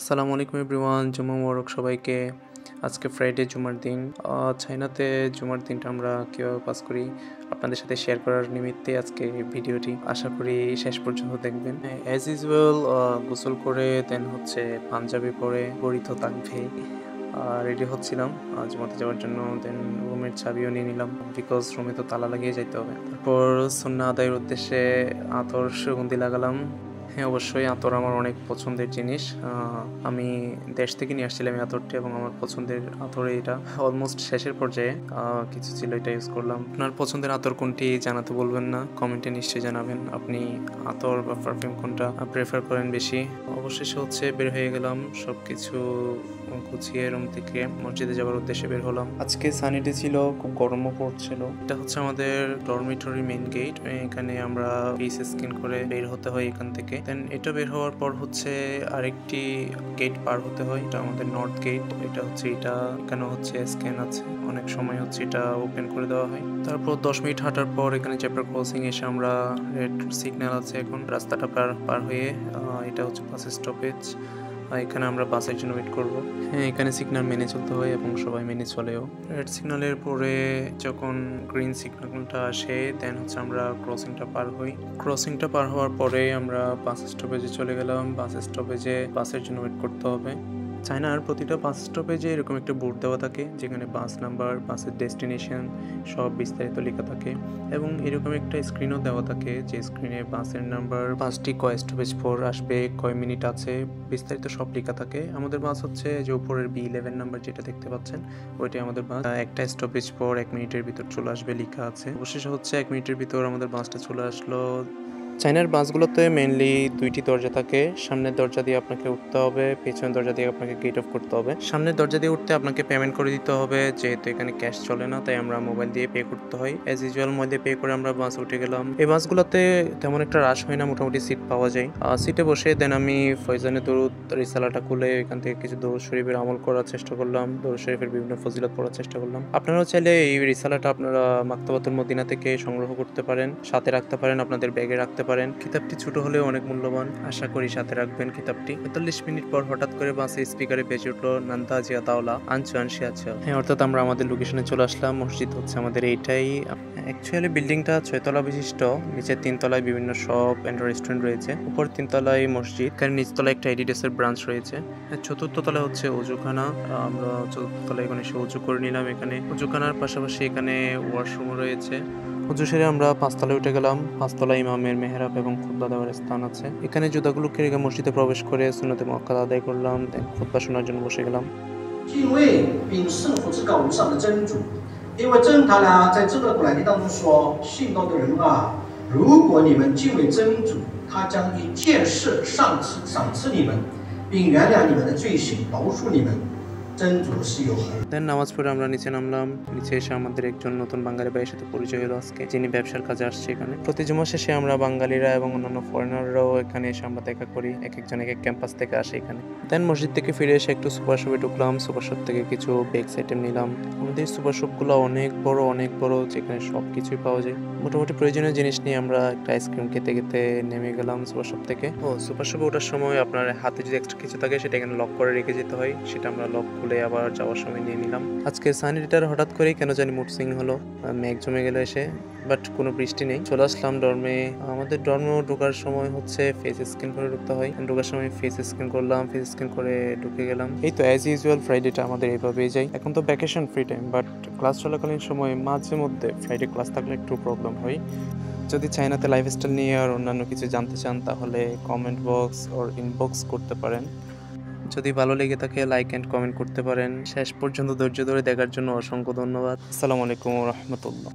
আসসালামু আলাইকুম এভরিওয়ান, জুমা মোবারক সবাইকে। আজকে ফ্রাইডে, জুমার দিন। চাইনাতে জুমার দিনটা আমরা কীভাবে পাস করি আপনাদের সাথে শেয়ার করার নিমিত্তে আজকে ভিডিওটি। আশা করি শেষ পর্যন্ত দেখবেন। অ্যাজ ইউজুয়াল গোসল করে দেন হচ্ছে পাঞ্জাবি পরে ঘড়ি তো থাকবে, রেডি হচ্ছিলাম জুমাতে যাওয়ার জন্য। দেন রুমের চাবিও নিয়ে নিলাম, বিকজ রুমে তো তালা লাগিয়ে যাইতে হবে। তারপর সুন্নাহ আদায়ের উদ্দেশ্যে আতর সুগন্ধি লাগালাম। হ্যাঁ, অবশ্যই আতর আমার অনেক পছন্দের জিনিস। আমি দেশ থেকে নিয়ে আসছিলাম এই আতরটি এবং আমার পছন্দের আতর এটা। অলমোস্ট শেষের পর্যায়ে কিছু ছিল, এটা ইউজ করলাম। আপনার পছন্দের আতর কোনটি জানাতে বলবেন না, কমেন্টে নিশ্চয়ই জানাবেন আপনি আতর বা পারফিউম কোনটা প্রেফার করেন বেশি। অবশেষে হচ্ছে বের হয়ে গেলাম, সব কিছু গুছিয়ে রুম থেকে মসজিদে যাওয়ার উদ্দেশ্যে বের হলাম। আজকে সানিডে ছিল, খুব গরমও পড়ছিল। এটা হচ্ছে আমাদের ডরমিটরি মেইন গেট। এখানে আমরা ফেস স্ক্যান করে বের হতে হয় এখান থেকে। দেন এটা বের হওয়ার পর হচ্ছে আরেকটি গেট পার হতে হয়, এটা আমাদের নর্থ গেট। এটা হচ্ছে এখানে হচ্ছে স্ক্যান আছে, অনেক সময় হচ্ছে এটা ওপেন করে দেওয়া হয়। তারপর 10 মিনিট হাঁটার পর এখানে জেব্রা ক্রসিং এসে আমরা রেড সিগন্যাল আছে, এখন রাস্তাটা পার হয়ে এটা হচ্ছে বাস স্টপেজ। এখানে আমরা বাসের জন্য ওয়েট করব। হ্যাঁ, এখানে সিগন্যাল মেনে চলতে হয় এবং সবাই মেনে চলেও। রেড সিগন্যালের পরে যখন গ্রিন সিগন্যালটা আসে দেন হচ্ছে আমরা ক্রসিংটা পার হই। ক্রসিংটা পার হওয়ার পরে আমরা বাস স্টপেজে চলে গেলাম। বাস স্টপেজে বাসের জন্য ওয়েট করতে হবে। চায়নার প্রতিটা বাস স্টপেজে এরকম একটা বোর্ড দেওয়া থাকে, যেখানে বাস নাম্বার, বাসের ডেস্টিনেশন সব বিস্তারিত লেখা থাকে এবং এরকম একটা স্ক্রিনও দেওয়া থাকে, যে স্ক্রিনে বাসের নাম্বার, বাসটি কয় স্টপেজ পর আসবে, কয় মিনিট আছে, বিস্তারিত সব লেখা থাকে। আমাদের বাস হচ্ছে যে উপরের B11 নাম্বার যেটা দেখতে পাচ্ছেন, ওইটাই আমাদের বাস। একটা স্টপেজ পর 1 মিনিটের ভিতর চলে আসবে লেখা আছে। অবশেষে হচ্ছে 1 মিনিটের ভিতর আমাদের বাসটা চলে আসলো। চাইনার বাসগুলোতে মেইনলি দুইটি দরজা থাকে। সামনের দরজা দিয়ে আপনাকে উঠতে হবে, পেছনের দরজা দিয়ে আপনাকে গেট অফ করতে হবে। সামনের দরজা দিয়ে উঠতে আপনাকে পেমেন্ট করে দিতে হবে, যেহেতু এখানে ক্যাশ চলে না, তাই আমরা মোবাইল দিয়ে পে করতে হয়। অ্যাজ ইউজুয়াল মোবাইল দিয়ে পে করে আমরা বাস উঠে গেলাম। এই বাসগুলোতে তেমন একটা রাশ হয় না, মোটামুটি সিট পাওয়া যায়। সিটে বসে দেন আমি ফয়জানে দরুদ রিসালাটা খুলে এখান থেকে কিছু দরুদ শরীফের আমল করার চেষ্টা করলাম, দরুদ শরীফের বিভিন্ন ফজিলত পড়ার চেষ্টা করলাম। আপনারাও চাইলে এই রিসালাটা আপনারা মাকতাবাতুল মদিনা থেকে সংগ্রহ করতে পারেন, সাথে রাখতে পারেন, আপনাদের ব্যাগে রাখতে পারেন। কিতাবটি ছোট হলেও অনেক মূল্যবান, আশা করি সাথে রাখবেন কিতাবটি। ৪৫ মিনিট পর হঠাৎ করে বাসে স্পিকারে বেজে উঠলো নান্দা জিয়া দাওলা আনচু আনসি আছে। হ্যাঁ, অর্থাৎ আমরা আমাদের লোকেশনে চলে আসলাম। মসজিদ হচ্ছে আমাদের এইটাই। অ্যাকচুয়ালি বিল্ডিংটা 6 তলা বিশিষ্ট। নিচের 3 তলায় বিভিন্ন শপ এন্ড রেস্টুরেন্ট রয়েছে, উপর 3 তলায় মসজিদ, এখানে নিচ তলায় একটা এডিডাসের ব্রাঞ্চ রয়েছে। চতুর্থ তলায় হচ্ছে অজুখানা। আমরা চতুর্থ তলায় এখানে এসে অজু করে নিলাম। এখানে অজুখানার পাশাপাশি এখানে ওয়াশরুমও রয়েছে। অজু সেরে আমরা 5 তলায় উঠে গেলাম। 5 তলায় ইমামের মেহরাব এবং খুতবা দেওয়ার স্থান আছে। এখানে জুতাগুলোকে রেখে মসজিদে প্রবেশ করে সুন্নতে মুআক্কাদা আদায় করলাম, দেন খুতবা শোনার জন্য বসে গেলাম। 敬畏并胜服至高无上的真主，因为真他俩在这个古兰经当中说：“信道的人啊，如果你们敬畏真主，他将一件事赏赐你们，并原谅你们的罪行，饶恕你们。真主是有恒。” দেন নামাজ পড়ে আমরা নিচে নামলাম। নিচে এসে আমাদের একজন নতুন বাঙালি ভাইয়ের সাথে পরিচয় হলো আজকে, যিনি ব্যবসার কাজে আসছে এখানে। প্রতি জুমা শেষে আমরা বাঙালিরা এবং অন্যান্য ফরেনাররাও এখানে এসে আমরা দেখা করি, এক একজন এক এক ক্যাম্পাস থেকে আসে এখানে। দেন মসজিদ থেকে ফিরে এসে একটু সুপার শপে ঢুকলাম, সুপার শপ থেকে কিছু বেগস আইটেম নিলাম। আমাদের সুপার শপগুলো অনেক বড়, যেখানে সব কিছুই পাওয়া যায়। মোটামুটি প্রয়োজনীয় জিনিস নিয়ে আমরা একটা আইসক্রিম খেতে খেতে নেমে গেলাম সুপার শপ থেকে। সুপার শপে ওঠার সময় আপনার হাতে যদি এক্সট্রা কিছু থাকে সেটা এখানে লক করে রেখে যেতে হয়, সেটা আমরা লক খুলে আবার যাওয়ার সময় নিয়ে নিলাম। আজকে সানিটার হঠাৎ করেই কেন জানি মুড সুইং হলো, মেঘ জমে গেল এসে, বাট কোনো বৃষ্টি নেই। চলে আসলাম ডর্মে। আমাদের ডর্মেও ঢোকার সময় হচ্ছে ফেস স্ক্যান করে ঢুকতে হয়। ঢোকার সময় ফেস স্ক্যান করলাম, ফেস স্ক্যান করে ঢুকে গেলাম। এই তো অ্যাজ ইউজুয়াল ফ্রাইডেটা আমাদের এইভাবেই যায়। এখন তো vacation free time, but class চলাকালীন সময় মাঝে মধ্যে ফ্রাইডে ক্লাস থাকলে একটু প্রবলেম হয়। যদি চায়নাতে লাইফস্টাইল নিয়ে আর অন্যান্য কিছু জানতে চান তাহলে কমেন্ট বক্স ওর ইনবক্স করতে পারেন। যদি ভালো লেগে থাকে লাইক এন্ড কমেন্ট করতে পারেন। শেষ পর্যন্ত ধৈর্য ধরে দেখার জন্য অসংখ্য ধন্যবাদ। আসসালামু আলাইকুম ওয়া রাহমাতুল্লাহ।